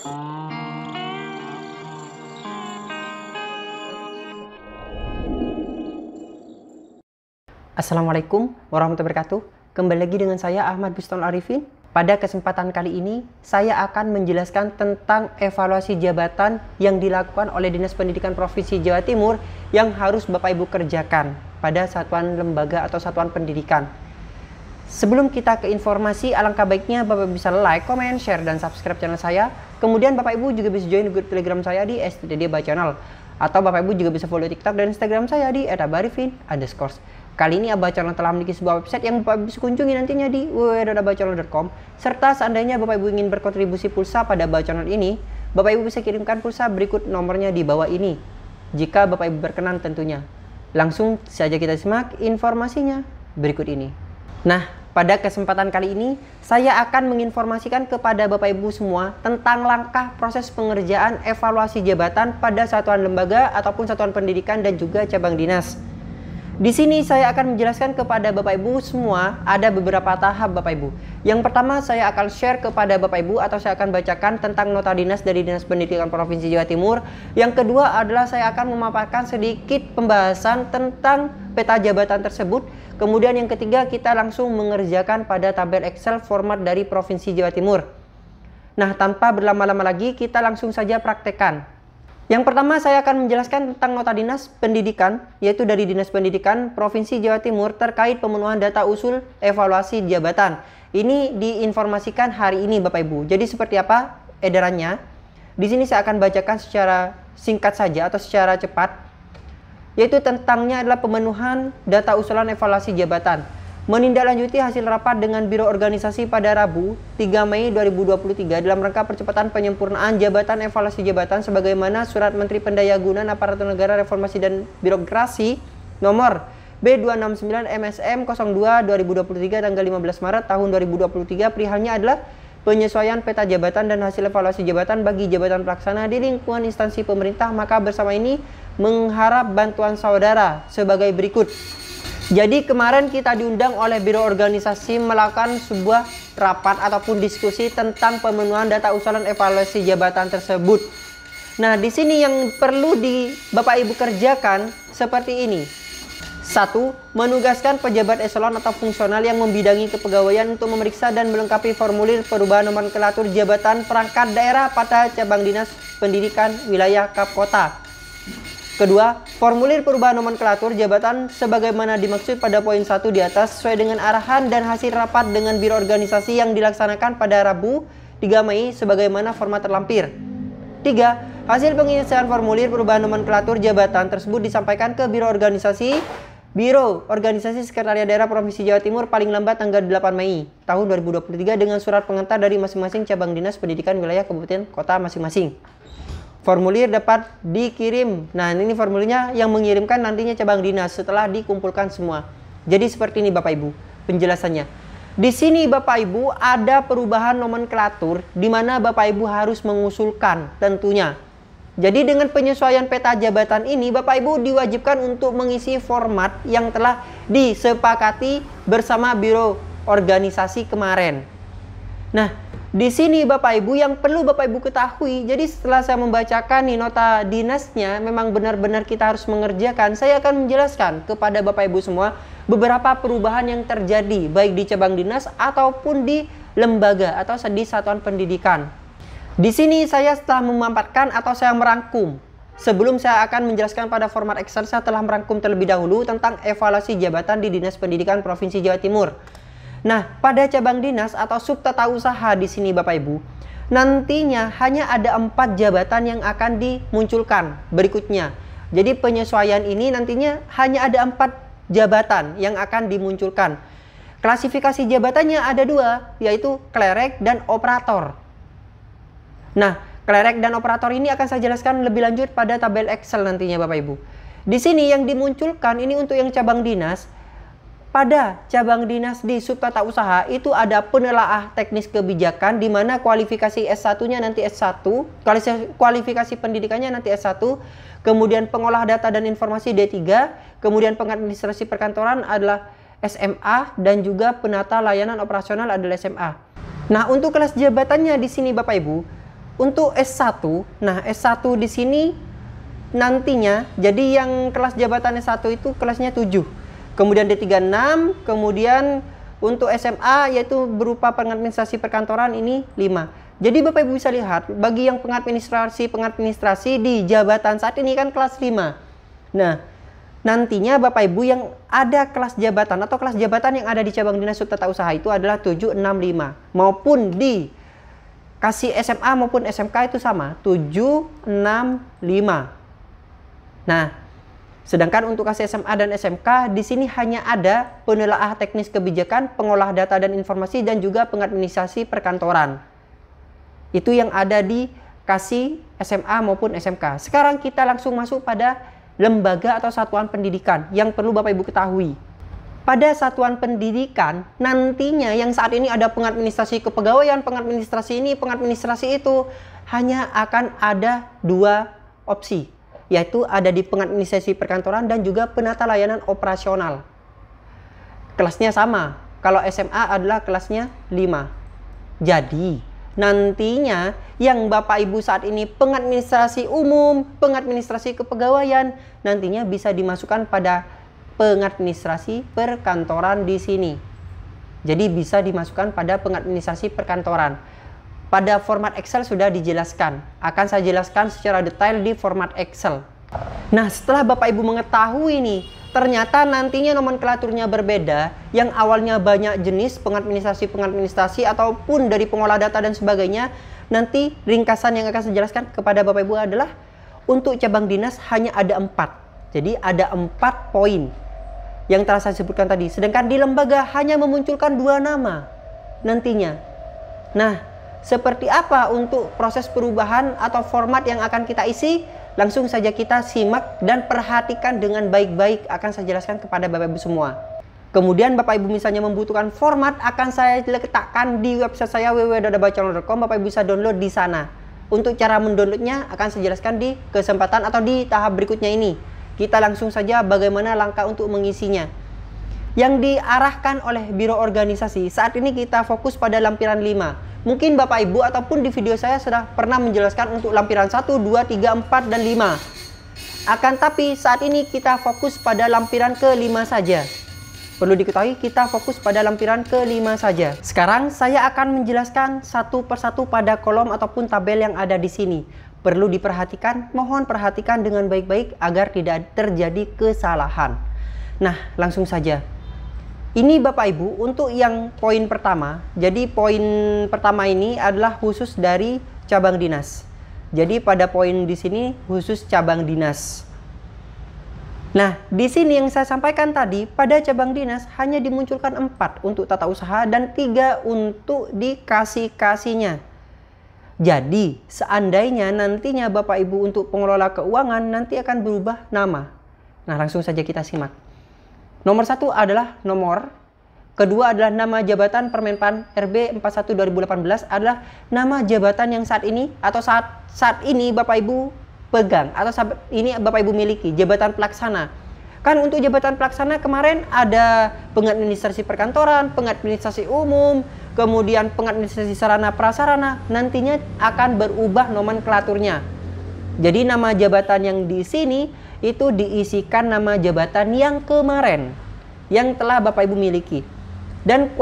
Assalamualaikum warahmatullahi wabarakatuh. Kembali lagi dengan saya Ahmad Bustonul Arifin. Pada kesempatan kali ini saya akan menjelaskan tentang evaluasi jabatan yang dilakukan oleh Dinas Pendidikan Provinsi Jawa Timur yang harus Bapak Ibu kerjakan pada satuan lembaga atau satuan pendidikan. Sebelum kita ke informasi, alangkah baiknya Bapak Ibu bisa like, comment, share, dan subscribe channel saya. Kemudian Bapak Ibu juga bisa join grup Telegram saya di STD Channel. Atau Bapak Ibu juga bisa follow TikTok dan Instagram saya di @abarifin_. Kali ini Abah Channel telah memiliki sebuah website yang Bapak Ibu bisa kunjungi nantinya di www.abahchannel.com. Serta seandainya Bapak Ibu ingin berkontribusi pulsa pada Abah Channel ini, Bapak Ibu bisa kirimkan pulsa berikut nomornya di bawah ini. Jika Bapak Ibu berkenan tentunya. Langsung saja kita simak informasinya berikut ini. Nah, pada kesempatan kali ini saya akan menginformasikan kepada Bapak Ibu semua tentang langkah proses pengerjaan evaluasi jabatan pada satuan lembaga ataupun satuan pendidikan dan juga cabang dinas. Di sini saya akan menjelaskan kepada Bapak Ibu semua ada beberapa tahap Bapak Ibu. Yang pertama saya akan share kepada Bapak Ibu atau saya akan bacakan tentang nota dinas dari Dinas Pendidikan Provinsi Jawa Timur. Yang kedua adalah saya akan memaparkan sedikit pembahasan tentang peta jabatan tersebut. Kemudian yang ketiga kita langsung mengerjakan pada tabel Excel format dari Provinsi Jawa Timur. Nah, tanpa berlama-lama lagi kita langsung saja praktekkan. Yang pertama saya akan menjelaskan tentang nota dinas pendidikan, yaitu dari Dinas Pendidikan Provinsi Jawa Timur terkait pemenuhan data usul evaluasi jabatan. Ini diinformasikan hari ini Bapak Ibu. Jadi seperti apa edarannya? Di sini saya akan bacakan secara singkat saja atau secara cepat. Yaitu tentangnya adalah pemenuhan data usulan evaluasi jabatan. Menindaklanjuti hasil rapat dengan Biro Organisasi pada Rabu 3 Mei 2023 dalam rangka percepatan penyempurnaan jabatan evaluasi jabatan sebagaimana Surat Menteri Pendayagunaan Aparatur Negara Reformasi dan Birokrasi nomor B269 MSM 02 2023 tanggal 15 Maret tahun 2023. Perihalnya adalah penyesuaian peta jabatan dan hasil evaluasi jabatan bagi jabatan pelaksana di lingkungan instansi pemerintah. Maka bersama ini mengharap bantuan saudara sebagai berikut. Jadi kemarin kita diundang oleh Biro Organisasi melakukan sebuah rapat ataupun diskusi tentang pemenuhan data usulan evaluasi jabatan tersebut. Nah, di sini yang perlu Bapak Ibu kerjakan seperti ini. 1. Menugaskan pejabat eselon atau fungsional yang membidangi kepegawaian untuk memeriksa dan melengkapi formulir perubahan nomenklatur jabatan perangkat daerah pada cabang dinas pendidikan wilayah Kap Kota. Kedua, formulir perubahan nomenklatur jabatan sebagaimana dimaksud pada poin 1 di atas sesuai dengan arahan dan hasil rapat dengan Biro Organisasi yang dilaksanakan pada Rabu 3 Mei sebagaimana format terlampir. 3. Hasil pengisian formulir perubahan nomenklatur jabatan tersebut disampaikan ke Biro Organisasi Sekretariat Daerah Provinsi Jawa Timur paling lambat tanggal 8 Mei tahun 2023 dengan surat pengantar dari masing-masing cabang dinas pendidikan wilayah kabupaten kota masing-masing. Formulir dapat dikirim. Nah, ini formulirnya yang mengirimkan nantinya cabang dinas setelah dikumpulkan semua. Jadi seperti ini Bapak Ibu penjelasannya. Di sini Bapak Ibu ada perubahan nomenklatur di mana Bapak Ibu harus mengusulkan tentunya. Jadi dengan penyesuaian peta jabatan ini Bapak Ibu diwajibkan untuk mengisi format yang telah disepakati bersama Biro Organisasi kemarin. Nah, di sini Bapak Ibu yang perlu Bapak Ibu ketahui, jadi setelah saya membacakan nih nota dinasnya, memang benar-benar kita harus mengerjakan. Saya akan menjelaskan kepada Bapak Ibu semua beberapa perubahan yang terjadi baik di cabang dinas ataupun di lembaga atau di satuan pendidikan. Di sini saya setelah memaparkan atau saya merangkum. Sebelum saya akan menjelaskan pada format Excel, saya telah merangkum terlebih dahulu tentang evaluasi jabatan di Dinas Pendidikan Provinsi Jawa Timur. Nah, pada cabang dinas atau subtata usaha di sini Bapak Ibu, nantinya hanya ada 4 jabatan yang akan dimunculkan berikutnya. Jadi penyesuaian ini nantinya hanya ada 4 jabatan yang akan dimunculkan. Klasifikasi jabatannya ada 2, yaitu klerek dan operator. Nah, klerek dan operator ini akan saya jelaskan lebih lanjut pada tabel Excel nantinya Bapak Ibu. Di sini yang dimunculkan ini untuk yang cabang dinas. Pada cabang dinas di subtata usaha itu ada penelaah teknis kebijakan di mana kualifikasi S1-nya nanti S1, kualifikasi pendidikannya nanti S1, kemudian pengolah data dan informasi D3, kemudian pengadministrasi perkantoran adalah SMA dan juga penata layanan operasional adalah SMA. Nah, untuk kelas jabatannya di sini Bapak Ibu, Untuk S1, nah S1 di sini nantinya, jadi yang kelas jabatan S1 itu kelasnya 7. Kemudian D3 6, kemudian untuk SMA yaitu berupa pengadministrasi perkantoran ini 5. Jadi Bapak Ibu bisa lihat, bagi yang pengadministrasi di jabatan saat ini kan kelas 5. Nah, nantinya Bapak Ibu yang ada kelas jabatan atau kelas jabatan yang ada di cabang dinas tata usaha itu adalah 765. Maupun di kasih SMA maupun SMK itu sama, 765. Nah, sedangkan untuk kasih SMA dan SMK di sini hanya ada penelaah teknis kebijakan, pengolah data dan informasi, dan juga pengadministrasi perkantoran. Itu yang ada di kasih SMA maupun SMK. Sekarang kita langsung masuk pada lembaga atau satuan pendidikan yang perlu Bapak Ibu ketahui. Pada satuan pendidikan nantinya yang saat ini ada pengadministrasi kepegawaian, pengadministrasi ini, pengadministrasi itu, hanya akan ada 2 opsi, yaitu ada di pengadministrasi perkantoran dan juga penata layanan operasional. Kelasnya sama, kalau SMA adalah kelasnya 5. Jadi nantinya yang Bapak Ibu saat ini pengadministrasi umum, pengadministrasi kepegawaian, nantinya bisa dimasukkan pada pengadministrasi perkantoran di sini. Jadi bisa dimasukkan pada pengadministrasi perkantoran. Pada format Excel sudah dijelaskan. Akan saya jelaskan secara detail di format Excel. Nah, setelah Bapak Ibu mengetahui nih, ternyata nantinya nomenklaturnya berbeda, yang awalnya banyak jenis pengadministrasi ataupun dari pengolah data dan sebagainya. Nanti ringkasan yang akan saya jelaskan kepada Bapak Ibu adalah untuk cabang dinas hanya ada 4. Jadi ada 4 poin yang telah saya sebutkan tadi. Sedangkan di lembaga hanya memunculkan 2 nama nantinya. Nah, seperti apa untuk proses perubahan atau format yang akan kita isi? Langsung saja kita simak dan perhatikan dengan baik-baik, akan saya jelaskan kepada Bapak Ibu semua. Kemudian Bapak Ibu misalnya membutuhkan format, akan saya letakkan di website saya www.dadabacalon.com. Bapak Ibu bisa download di sana. Untuk cara mendownloadnya akan saya jelaskan di kesempatan atau di tahap berikutnya ini. Kita langsung saja bagaimana langkah untuk mengisinya. Yang diarahkan oleh Biro Organisasi, saat ini kita fokus pada lampiran 5. Mungkin Bapak Ibu ataupun di video saya sudah pernah menjelaskan untuk lampiran 1, 2, 3, 4, dan 5. Akan tapi saat ini kita fokus pada lampiran ke-5 saja. Perlu diketahui kita fokus pada lampiran ke-5 saja. Sekarang saya akan menjelaskan satu persatu pada kolom ataupun tabel yang ada di sini. Perlu diperhatikan, mohon perhatikan dengan baik-baik agar tidak terjadi kesalahan. Nah, langsung saja. Ini Bapak Ibu untuk yang poin pertama. Jadi poin pertama ini adalah khusus dari cabang dinas. Jadi pada poin di sini khusus cabang dinas. Nah, di sini yang saya sampaikan tadi, pada cabang dinas hanya dimunculkan 4 untuk tata usaha dan 3 untuk dikasih-kasihnya. Jadi, seandainya nantinya Bapak Ibu untuk pengelola keuangan nanti akan berubah nama. Nah, langsung saja kita simak. Nomor 1 adalah nomor, kedua adalah nama jabatan Permenpan RB 41 2018 adalah nama jabatan yang saat ini atau saat ini Bapak Ibu pegang atau saat ini Bapak Ibu miliki, jabatan pelaksana. Kan untuk jabatan pelaksana kemarin ada pengadministrasi perkantoran, pengadministrasi umum, kemudian pengadministrasi sarana prasarana, nantinya akan berubah nomenklaturnya. Jadi nama jabatan yang di sini itu diisikan nama jabatan yang kemarin yang telah Bapak Ibu miliki. Dan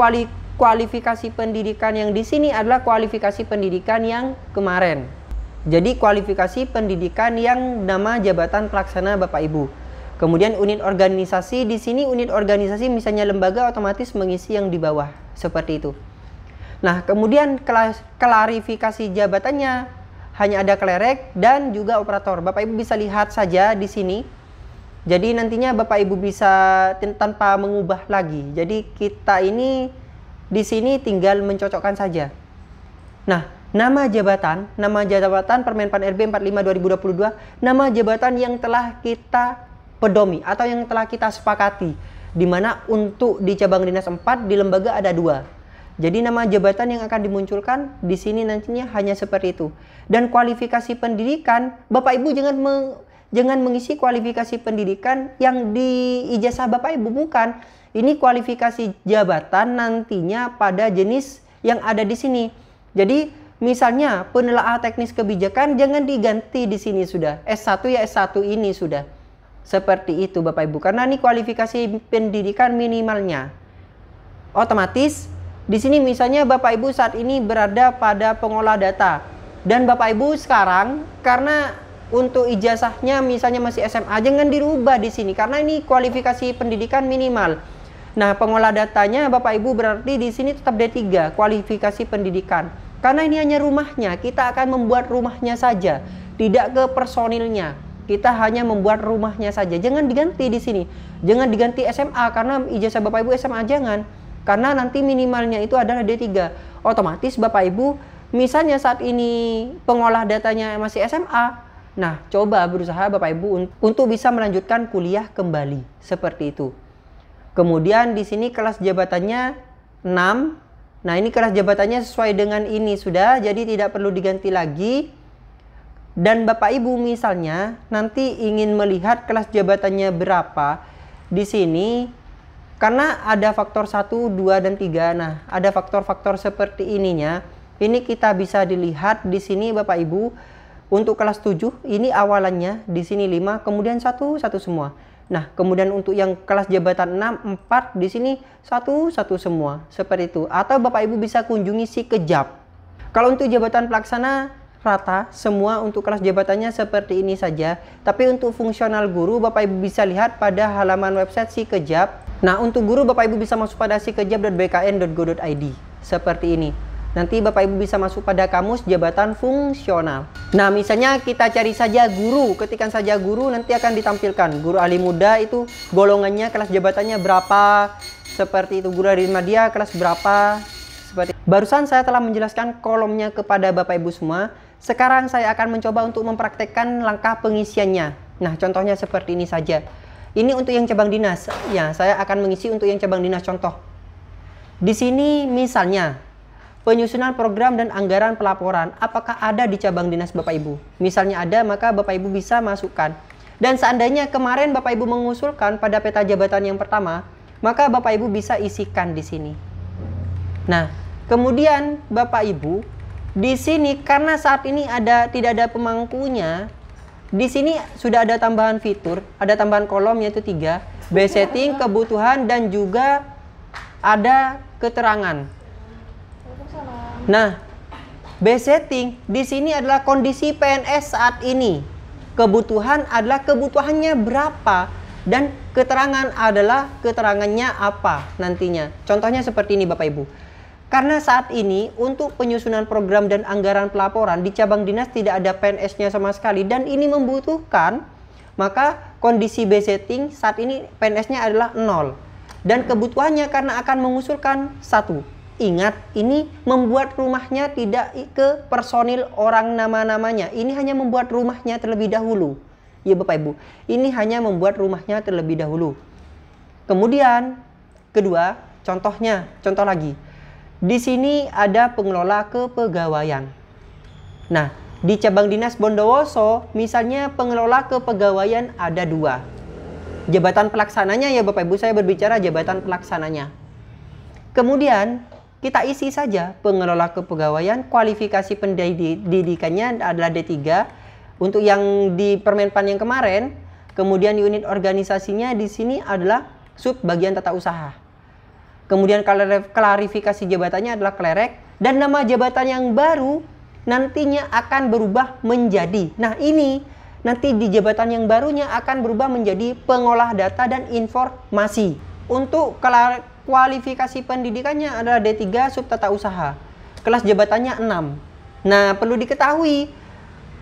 kualifikasi pendidikan yang di sini adalah kualifikasi pendidikan yang kemarin. Jadi kualifikasi pendidikan yang nama jabatan pelaksana Bapak Ibu. Kemudian unit organisasi di sini, unit organisasi misalnya lembaga otomatis mengisi yang di bawah seperti itu. Nah, kemudian klarifikasi jabatannya hanya ada klerek dan juga operator. Bapak Ibu bisa lihat saja di sini. Jadi nantinya Bapak Ibu bisa tanpa mengubah lagi. Jadi kita ini di sini tinggal mencocokkan saja. Nah, nama jabatan Permenpan RB 45 2022, nama jabatan yang telah kita pedomi atau yang telah kita sepakati, di mana untuk di cabang dinas 4 di lembaga ada 2. Jadi nama jabatan yang akan dimunculkan di sini nantinya hanya seperti itu. Dan kualifikasi pendidikan, Bapak Ibu jangan mengisi kualifikasi pendidikan yang di ijazah Bapak Ibu, bukan. Ini kualifikasi jabatan nantinya pada jenis yang ada di sini. Jadi Misalnya penelaah teknis kebijakan jangan diganti di sini sudah. S1 ya S1 ini sudah. Seperti itu Bapak Ibu. Karena ini kualifikasi pendidikan minimalnya. Otomatis di sini misalnya Bapak Ibu saat ini berada pada pengolah data. Dan Bapak Ibu sekarang karena untuk ijazahnya misalnya masih SMA, jangan dirubah di sini karena ini kualifikasi pendidikan minimal. Nah, pengolah datanya Bapak Ibu berarti di sini tetap D3, kualifikasi pendidikan. Karena ini hanya rumahnya, kita akan membuat rumahnya saja, tidak ke personilnya. Kita hanya membuat rumahnya saja. Jangan diganti di sini. Jangan diganti SMA karena ijazah Bapak Ibu SMA jangan. Karena nanti minimalnya itu adalah D3. Otomatis Bapak Ibu misalnya saat ini pengolah datanya masih SMA. Nah, coba berusaha Bapak Ibu untuk bisa melanjutkan kuliah kembali seperti itu. Kemudian di sini kelas jabatannya 6. Nah, ini kelas jabatannya sesuai dengan ini sudah, jadi tidak perlu diganti lagi. Dan Bapak Ibu misalnya nanti ingin melihat kelas jabatannya berapa di sini karena ada faktor 1, 2 dan 3. Nah, ada faktor-faktor seperti ininya. Ini kita bisa dilihat di sini Bapak Ibu. Untuk kelas 7 ini awalannya di sini 5, kemudian 1 semua. Nah, kemudian untuk yang kelas jabatan 6, 4 di sini 1 semua. Seperti itu. Atau Bapak Ibu bisa kunjungi si Kejap. Kalau untuk jabatan pelaksana rata semua untuk kelas jabatannya seperti ini saja. Tapi untuk fungsional guru Bapak Ibu bisa lihat pada halaman website si Kejap. Nah, untuk guru Bapak Ibu bisa masuk pada sikejap.bkn.go.id. Seperti ini. Nanti Bapak Ibu bisa masuk pada kamus jabatan fungsional. Nah, misalnya kita cari saja guru, ketikkan saja guru, nanti akan ditampilkan. Guru ahli muda itu golongannya, kelas jabatannya berapa, seperti itu. Guru ahli media kelas berapa, seperti itu. Barusan saya telah menjelaskan kolomnya kepada Bapak Ibu semua. Sekarang saya akan mencoba untuk mempraktekkan langkah pengisiannya. Nah, contohnya seperti ini saja. Ini untuk yang cabang dinas. Ya, saya akan mengisi untuk yang cabang dinas contoh. Di sini misalnya penyusunan program dan anggaran pelaporan, apakah ada di cabang dinas Bapak Ibu? Misalnya ada, maka Bapak Ibu bisa masukkan. Dan seandainya kemarin Bapak Ibu mengusulkan pada peta jabatan yang pertama, maka Bapak Ibu bisa isikan di sini. Nah, kemudian Bapak Ibu di sini karena saat ini tidak ada pemangkunya, di sini sudah ada tambahan fitur, ada tambahan kolom yaitu 3, B-setting, kebutuhan dan juga ada keterangan. Nah, B-setting di sini adalah kondisi PNS saat ini. Kebutuhan adalah kebutuhannya berapa dan keterangan adalah keterangannya apa nantinya. Contohnya seperti ini Bapak Ibu. Karena saat ini untuk penyusunan program dan anggaran pelaporan di cabang dinas tidak ada PNS-nya sama sekali dan ini membutuhkan, maka kondisi B-setting saat ini PNS-nya adalah 0. Dan kebutuhannya karena akan mengusulkan 1. Ingat, ini membuat rumahnya tidak ke personil orang nama-namanya. Ini hanya membuat rumahnya terlebih dahulu. Ya Bapak Ibu, ini hanya membuat rumahnya terlebih dahulu. Kemudian, kedua, contoh lagi. Di sini ada pengelola kepegawaian. Nah, di cabang dinas Bondowoso, misalnya pengelola kepegawaian ada 2. Jabatan pelaksananya ya Bapak Ibu, saya berbicara jabatan pelaksananya. Kemudian, kita isi saja pengelola kepegawaian, kualifikasi pendidikannya adalah D3. Untuk yang di Permenpan yang kemarin, kemudian unit organisasinya di sini adalah sub bagian tata usaha. Kemudian klarifikasi jabatannya adalah klerek dan nama jabatan yang baru nantinya akan berubah menjadi. Nah, ini nanti di jabatan yang barunya akan berubah menjadi pengolah data dan informasi. Untuk kualifikasi pendidikannya adalah D3 sub tata usaha. Kelas jabatannya 6. Nah, perlu diketahui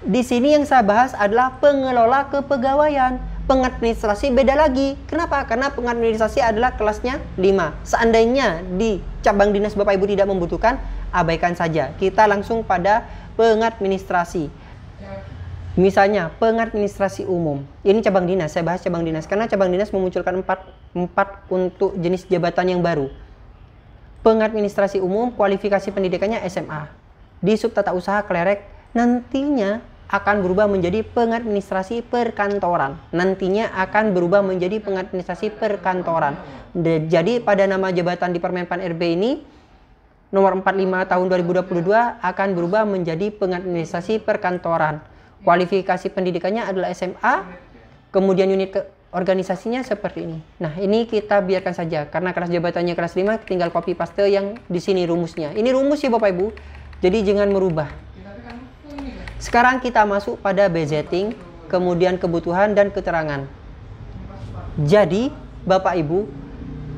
di sini yang saya bahas adalah pengelola kepegawaian. Pengadministrasi beda lagi. Kenapa? Karena pengadministrasi adalah kelasnya 5. Seandainya di cabang dinas Bapak Ibu tidak membutuhkan, abaikan saja. Kita langsung pada pengadministrasi. Misalnya pengadministrasi umum. Ini cabang dinas, saya bahas cabang dinas karena cabang dinas memunculkan 4 untuk jenis jabatan yang baru. Pengadministrasi umum, kualifikasi pendidikannya SMA. Di sub tata usaha klerek nantinya akan berubah menjadi pengadministrasi perkantoran. Nantinya akan berubah menjadi pengadministrasi perkantoran. Jadi pada nama jabatan di Permenpan RB ini nomor 45 tahun 2022 akan berubah menjadi pengadministrasi perkantoran. Kualifikasi pendidikannya adalah SMA, kemudian unit organisasinya seperti ini. Nah, ini kita biarkan saja karena kelas jabatannya kelas 5, tinggal copy paste yang di sini rumusnya. Ini rumus ya Bapak Ibu. Jadi jangan merubah. Sekarang kita masuk pada budgeting, kemudian kebutuhan dan keterangan. Jadi, Bapak Ibu,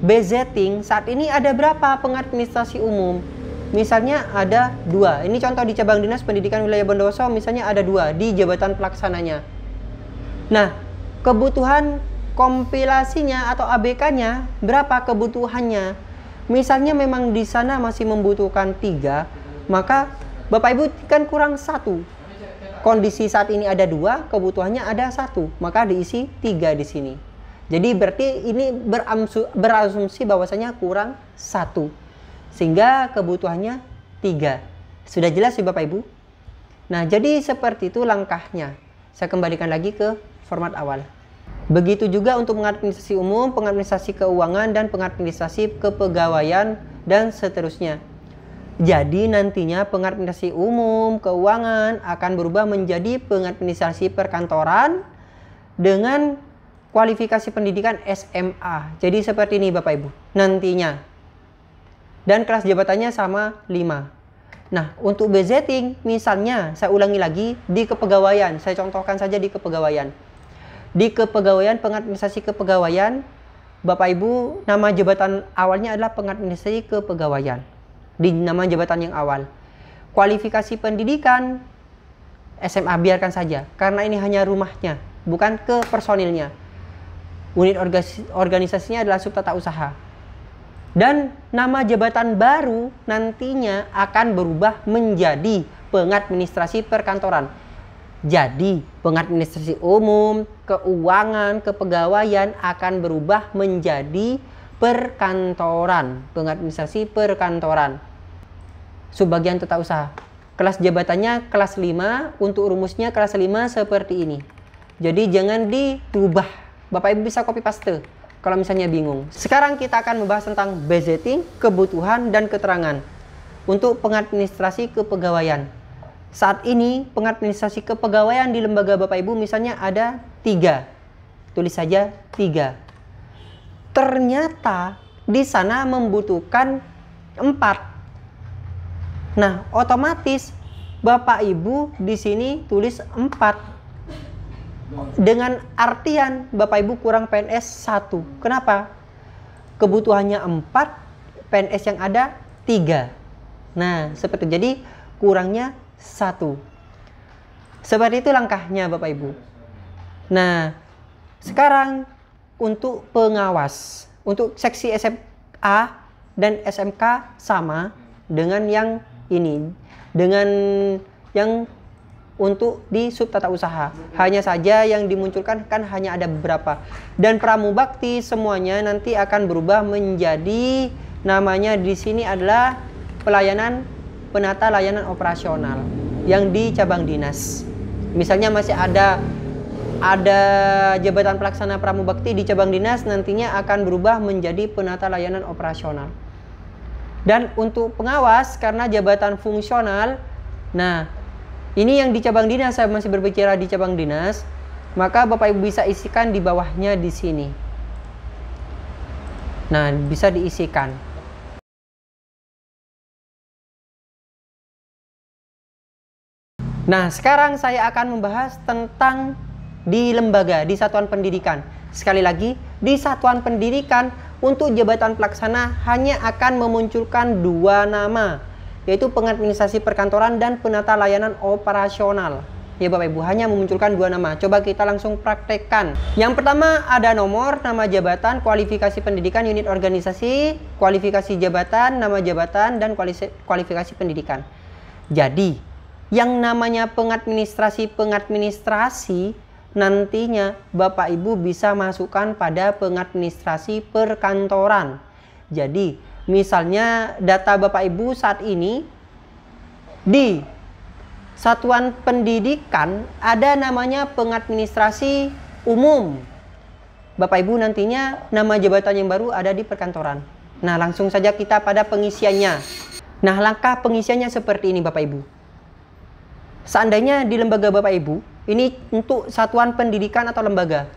budgeting saat ini ada berapa pengadministrasi umum? Misalnya ada 2. Ini contoh di cabang dinas pendidikan wilayah Bondowoso, misalnya ada 2 di jabatan pelaksananya. Nah, kebutuhan kompilasinya atau ABK-nya berapa kebutuhannya? Misalnya memang di sana masih membutuhkan 3, maka Bapak Ibu kan kurang 1. Kondisi saat ini ada 2, kebutuhannya ada 1, maka diisi 3 di sini. Jadi berarti ini berasumsi bahwasanya kurang 1. Sehingga kebutuhannya 3. Sudah jelas ya Bapak Ibu? Nah, jadi seperti itu langkahnya. Saya kembalikan lagi ke format awal. Begitu juga untuk pengadministrasi umum, pengadministrasi keuangan, dan pengadministrasi kepegawaian, dan seterusnya. Jadi nantinya pengadministrasi umum, keuangan akan berubah menjadi pengadministrasi perkantoran dengan kualifikasi pendidikan SMA. Jadi seperti ini Bapak Ibu nantinya. Dan kelas jabatannya sama 5. Nah, untuk budgeting misalnya saya ulangi lagi di kepegawaian. Saya contohkan saja di kepegawaian. Di kepegawaian, pengadministrasi kepegawaian, Bapak Ibu nama jabatan awalnya adalah pengadministrasi kepegawaian. Di nama jabatan yang awal. Kualifikasi pendidikan SMA biarkan saja karena ini hanya rumahnya, bukan ke personilnya. Unit organisasinya adalah subtata usaha. Dan nama jabatan baru nantinya akan berubah menjadi pengadministrasi perkantoran. Jadi pengadministrasi umum, keuangan, kepegawaian akan berubah menjadi perkantoran, pengadministrasi perkantoran. Subbagian tata usaha. Kelas jabatannya kelas 5, untuk rumusnya kelas 5 seperti ini. Jadi jangan dirubah. Bapak Ibu bisa copy paste kalau misalnya bingung. Sekarang kita akan membahas tentang budgeting, kebutuhan, dan keterangan untuk pengadministrasi kepegawaian. Saat ini pengadministrasi kepegawaian di lembaga Bapak Ibu misalnya ada 3. Tulis saja 3. Ternyata di sana membutuhkan 4. Nah, otomatis Bapak Ibu di sini tulis 4. Dengan artian Bapak Ibu kurang PNS 1. Kenapa? Kebutuhannya 4, PNS yang ada 3. Nah, seperti itu. Jadi kurangnya 1. Seperti itu langkahnya Bapak Ibu. Nah, sekarang untuk pengawas, untuk seksi SMA dan SMK sama dengan yang ini, dengan yang untuk di subtata usaha. Hanya saja yang dimunculkan kan hanya ada beberapa. Dan pramubakti semuanya nanti akan berubah menjadi namanya di sini adalah pelayanan penata layanan operasional yang di cabang dinas. Misalnya masih ada jabatan pelaksana pramubakti di cabang dinas, nantinya akan berubah menjadi penata layanan operasional. Dan untuk pengawas karena jabatan fungsional, nah ini yang di cabang dinas, saya masih berbicara di cabang dinas, maka Bapak Ibu bisa isikan di bawahnya di sini. Nah, bisa diisikan. Nah, sekarang saya akan membahas tentang di lembaga, di satuan pendidikan. Sekali lagi, di satuan pendidikan untuk jabatan pelaksana hanya akan memunculkan 2 nama, yaitu pengadministrasi perkantoran dan penata layanan operasional. Ya Bapak Ibu, hanya memunculkan 2 nama. Coba kita langsung praktekkan. Yang pertama ada nomor, nama jabatan, kualifikasi pendidikan, unit organisasi, kualifikasi jabatan, nama jabatan, dan kualifikasi pendidikan. Jadi, yang namanya pengadministrasi nantinya Bapak Ibu bisa masukkan pada pengadministrasi perkantoran. Jadi misalnya data Bapak Ibu saat ini di satuan pendidikan ada namanya pengadministrasi umum. Bapak Ibu nantinya nama jabatan yang baru ada di perkantoran. Nah, langsung saja kita pada pengisiannya. Nah, langkah pengisiannya seperti ini Bapak Ibu. Seandainya di lembaga Bapak Ibu, ini untuk satuan pendidikan atau lembaga,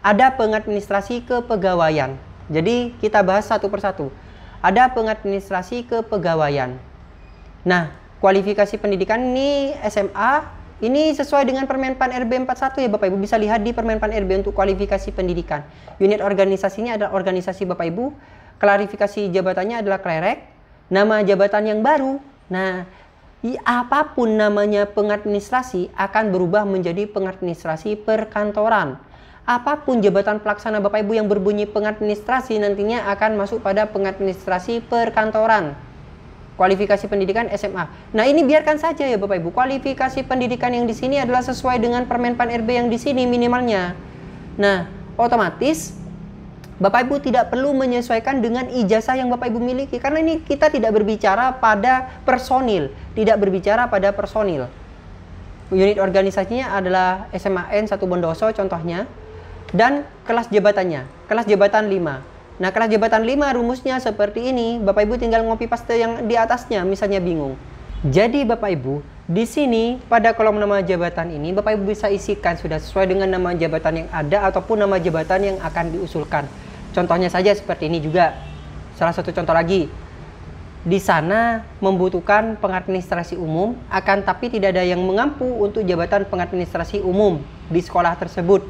ada pengadministrasi kepegawaian. Jadi kita bahas satu persatu. Ada pengadministrasi kepegawaian. Nah, kualifikasi pendidikan ini SMA, ini sesuai dengan Permenpan RB 41 ya Bapak Ibu. Bisa lihat di Permenpan RB untuk kualifikasi pendidikan. Unit organisasinya adalah organisasi Bapak Ibu. Klarifikasi jabatannya adalah klerek. Nama jabatan yang baru. Nah, apapun namanya pengadministrasi akan berubah menjadi pengadministrasi perkantoran. Apapun jabatan pelaksana Bapak Ibu yang berbunyi pengadministrasi nantinya akan masuk pada pengadministrasi perkantoran. Kualifikasi pendidikan SMA. Nah, ini biarkan saja ya Bapak Ibu. Kualifikasi pendidikan yang di sini adalah sesuai dengan Permenpan RB yang di sini minimalnya. Nah, otomatis Bapak Ibu tidak perlu menyesuaikan dengan ijazah yang Bapak Ibu miliki, karena ini kita tidak berbicara pada personil, tidak berbicara pada personil. Unit organisasinya adalah SMAN 1 Bondoso contohnya, dan kelas jabatannya, kelas jabatan 5. Nah, kelas jabatan 5 rumusnya seperti ini. Bapak Ibu tinggal ngopi paste yang di atasnya, misalnya bingung. Jadi Bapak Ibu, di sini pada kolom nama jabatan ini Bapak Ibu bisa isikan sudah sesuai dengan nama jabatan yang ada ataupun nama jabatan yang akan diusulkan. Contohnya saja seperti ini juga. Salah satu contoh lagi. Di sana membutuhkan pengadministrasi umum, akan tapi tidak ada yang mengampu untuk jabatan pengadministrasi umum di sekolah tersebut.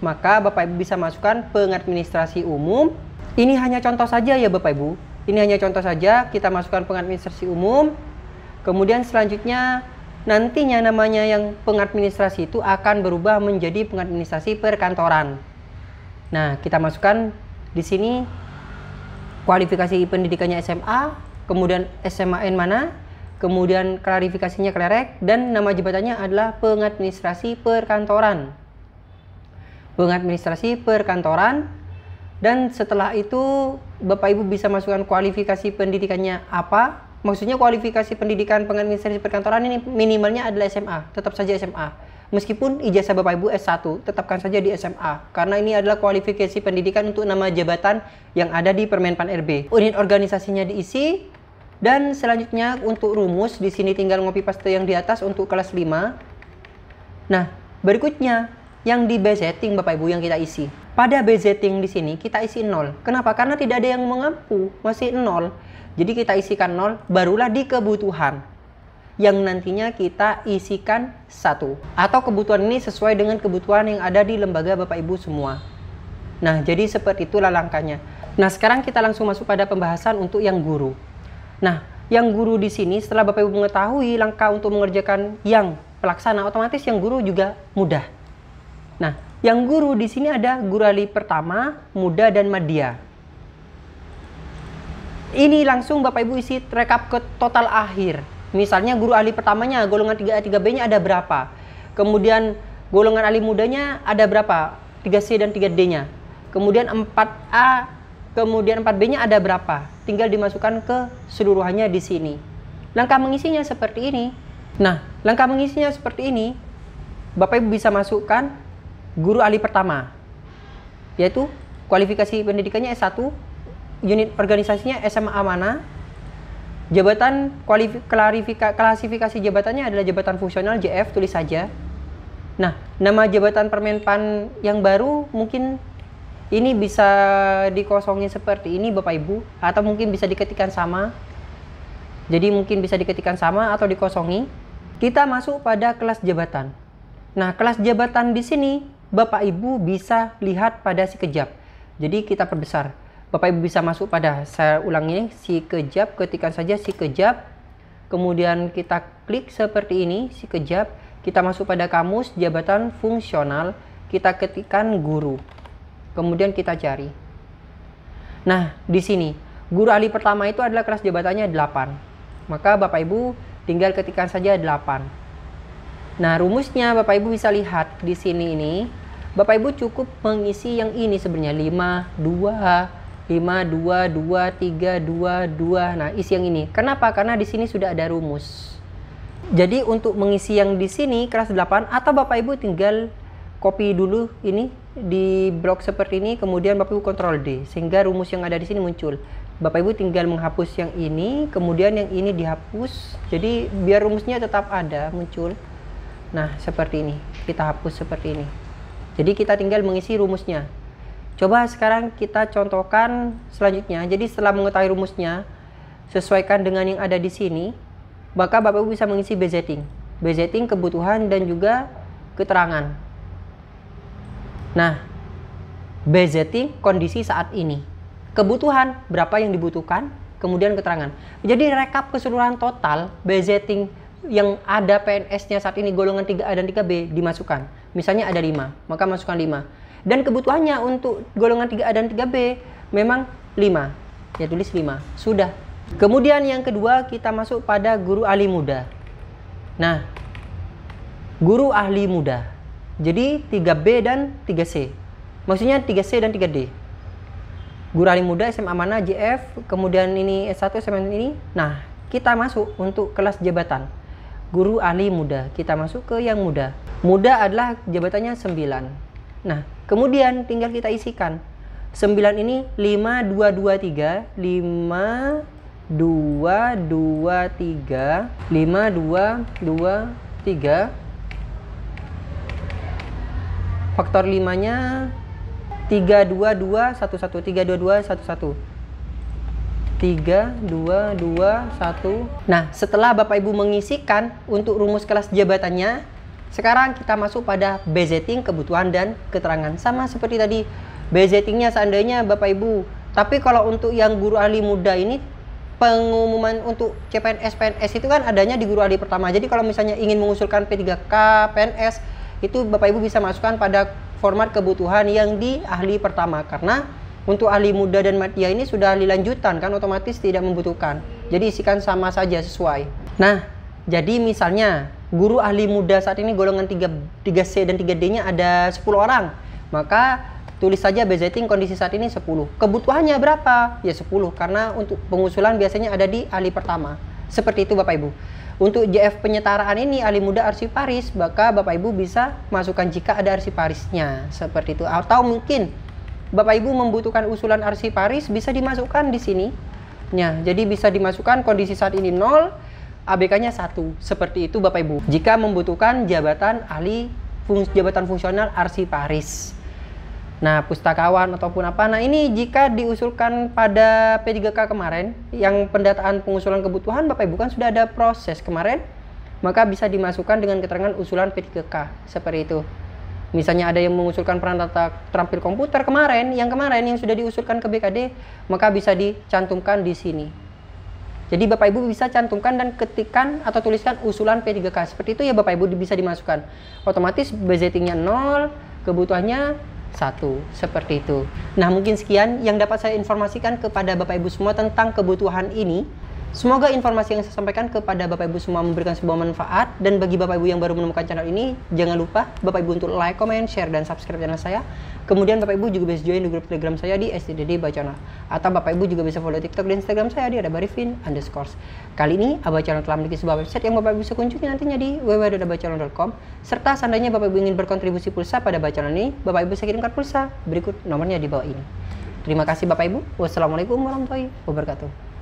Maka Bapak Ibu bisa masukkan pengadministrasi umum. Ini hanya contoh saja ya Bapak Ibu. Ini hanya contoh saja, kita masukkan pengadministrasi umum. Kemudian selanjutnya nantinya namanya yang pengadministrasi itu akan berubah menjadi pengadministrasi perkantoran. Nah, kita masukkan di sini kualifikasi pendidikannya SMA, kemudian SMAN mana, kemudian klarifikasinya klerek, dan nama jabatannya adalah pengadministrasi perkantoran. Pengadministrasi perkantoran. Dan setelah itu Bapak Ibu bisa masukkan kualifikasi pendidikannya apa. Maksudnya kualifikasi pendidikan pengadministrasi perkantoran ini minimalnya adalah SMA, tetap saja SMA. Meskipun ijazah Bapak Ibu S1, tetapkan saja di SMA. Karena ini adalah kualifikasi pendidikan untuk nama jabatan yang ada di Permenpan RB. Unit organisasinya diisi. Dan selanjutnya untuk rumus, di sini tinggal ngopi paste yang di atas untuk kelas 5. Nah, berikutnya yang di budgeting Bapak Ibu yang kita isi. Pada budgeting di sini kita isi 0. Kenapa? Karena tidak ada yang mengampu, masih 0. Jadi kita isikan 0, barulah di kebutuhan, yang nantinya kita isikan 1. Atau kebutuhan ini sesuai dengan kebutuhan yang ada di lembaga Bapak Ibu semua. Nah, jadi seperti itulah langkahnya. Nah, sekarang kita langsung masuk pada pembahasan untuk yang guru. Nah, yang guru di sini setelah Bapak Ibu mengetahui langkah untuk mengerjakan yang pelaksana, otomatis yang guru juga mudah. Nah, yang guru di sini ada guru ahli pertama, muda, dan madya. Ini langsung Bapak Ibu isi rekap ke total akhir. Misalnya guru ahli pertamanya golongan 3A 3B-nya ada berapa. Kemudian golongan ahli mudanya ada berapa? 3C dan 3D-nya. Kemudian 4A, kemudian 4B-nya ada berapa? Tinggal dimasukkan ke seluruhannya di sini. Langkah mengisinya seperti ini. Nah, langkah mengisinya seperti ini. Bapak Ibu bisa masukkan guru ahli pertama, yaitu kualifikasi pendidikannya S1, unit organisasinya SMA mana, jabatan klasifikasi jabatannya adalah jabatan fungsional JF, tulis saja. Nah, nama jabatan Permenpan yang baru mungkin ini bisa dikosongin seperti ini Bapak Ibu, atau mungkin bisa diketikkan sama. Jadi mungkin bisa diketikkan sama atau dikosongi. Kita masuk pada kelas jabatan. Nah, kelas jabatan di sini Bapak Ibu bisa lihat pada si kejap. Jadi kita perbesar. Bapak Ibu bisa masuk pada, saya ulangi, si kejap, ketikkan saja si kejap. Kemudian kita klik seperti ini, si kejap. Kita masuk pada kamus jabatan fungsional, kita ketikkan guru. Kemudian kita cari. Nah, di sini guru ahli pertama itu adalah kelas jabatannya 8. Maka Bapak Ibu tinggal ketikkan saja 8. Nah, rumusnya Bapak Ibu bisa lihat di sini ini. Bapak Ibu cukup mengisi yang ini sebenarnya 5, 2, 5, 2, 2, 3, 2, 2. Nah, isi yang ini. Kenapa? Karena di sini sudah ada rumus. Jadi untuk mengisi yang di sini kelas 8, atau Bapak Ibu tinggal copy dulu ini di blok seperti ini, kemudian Bapak Ibu Ctrl D sehingga rumus yang ada di sini muncul. Bapak Ibu tinggal menghapus yang ini, kemudian yang ini dihapus. Jadi biar rumusnya tetap ada, muncul. Nah, seperti ini. Kita hapus seperti ini. Jadi kita tinggal mengisi rumusnya. Coba sekarang kita contohkan selanjutnya. Jadi setelah mengetahui rumusnya, sesuaikan dengan yang ada di sini, maka Bapak Ibu bisa mengisi budgeting. Budgeting kebutuhan dan juga keterangan. Nah, budgeting kondisi saat ini. Kebutuhan, berapa yang dibutuhkan, kemudian keterangan. Jadi rekap keseluruhan total budgeting yang ada PNS-nya saat ini golongan 3A dan 3B dimasukkan. Misalnya ada 5, maka masukkan 5. Dan kebutuhannya untuk golongan 3A dan 3B memang 5. Ya tulis 5. Sudah. Kemudian yang kedua kita masuk pada guru ahli muda. Nah, guru ahli muda. Jadi 3B dan 3C. Maksudnya 3C dan 3D. Guru ahli muda SMA mana, JF, kemudian ini S1 SMA ini. Nah, kita masuk untuk kelas jabatan. Guru ahli muda, kita masuk ke yang muda. Muda adalah jabatannya 9. Nah, kemudian tinggal kita isikan. 9 ini 5223, 5223, 5223. Faktor 5-nya 32211, 32211. 32211. Nah, setelah Bapak Ibu mengisikan untuk rumus kelas jabatannya, sekarang kita masuk pada budgeting kebutuhan dan keterangan. Sama seperti tadi, budgetingnya seandainya Bapak Ibu. Tapi kalau untuk yang guru ahli muda ini, pengumuman untuk CPNS PNS itu kan adanya di guru ahli pertama. Jadi kalau misalnya ingin mengusulkan P3K PNS, itu Bapak Ibu bisa masukkan pada format kebutuhan yang di ahli pertama, karena untuk ahli muda dan madya ini sudah ahli lanjutan kan, otomatis tidak membutuhkan. Jadi isikan sama saja sesuai. Nah, jadi misalnya guru ahli muda saat ini golongan 3C dan 3D-nya ada 10 orang. Maka tulis saja budgeting kondisi saat ini 10. Kebutuhannya berapa? Ya 10, karena untuk pengusulan biasanya ada di ahli pertama. Seperti itu Bapak Ibu. Untuk JF penyetaraan ini ahli muda arsiparis, maka Bapak Ibu bisa masukkan jika ada arsiparisnya. Seperti itu. Atau mungkin Bapak Ibu membutuhkan usulan arsiparis, bisa dimasukkan di sini. Ya, jadi bisa dimasukkan kondisi saat ini 0, ABK-nya 1. Seperti itu Bapak Ibu. Jika membutuhkan jabatan ahli jabatan fungsional arsiparis. Nah, pustakawan ataupun apa. Nah, ini jika diusulkan pada P3K kemarin, yang pendataan pengusulan kebutuhan Bapak Ibu kan sudah ada proses kemarin, maka bisa dimasukkan dengan keterangan usulan P3K. Seperti itu. Misalnya ada yang mengusulkan peran tata terampil komputer kemarin yang sudah diusulkan ke BKD, maka bisa dicantumkan di sini. Jadi Bapak Ibu bisa cantumkan dan ketikkan atau tuliskan usulan P3K. Seperti itu ya Bapak Ibu, bisa dimasukkan. Otomatis budgetingnya 0, kebutuhannya 1, seperti itu. Nah, mungkin sekian yang dapat saya informasikan kepada Bapak Ibu semua tentang kebutuhan ini. Semoga informasi yang saya sampaikan kepada Bapak Ibu semua memberikan sebuah manfaat. Dan bagi Bapak Ibu yang baru menemukan channel ini, jangan lupa Bapak Ibu untuk like, comment, share, dan subscribe channel saya. Kemudian Bapak Ibu juga bisa join di grup Telegram saya di STDD Baconal. Atau Bapak Ibu juga bisa follow TikTok dan Instagram saya di @barifin_. Kali ini Abaconal telah memiliki sebuah website yang Bapak Ibu bisa kunjungi nantinya di www.abaconal.com. Serta seandainya Bapak Ibu ingin berkontribusi pulsa pada Baconal ini, Bapak Ibu bisa kirimkan pulsa berikut nomornya di bawah ini. Terima kasih Bapak Ibu. Wassalamualaikum warahmatullahi wabarakatuh.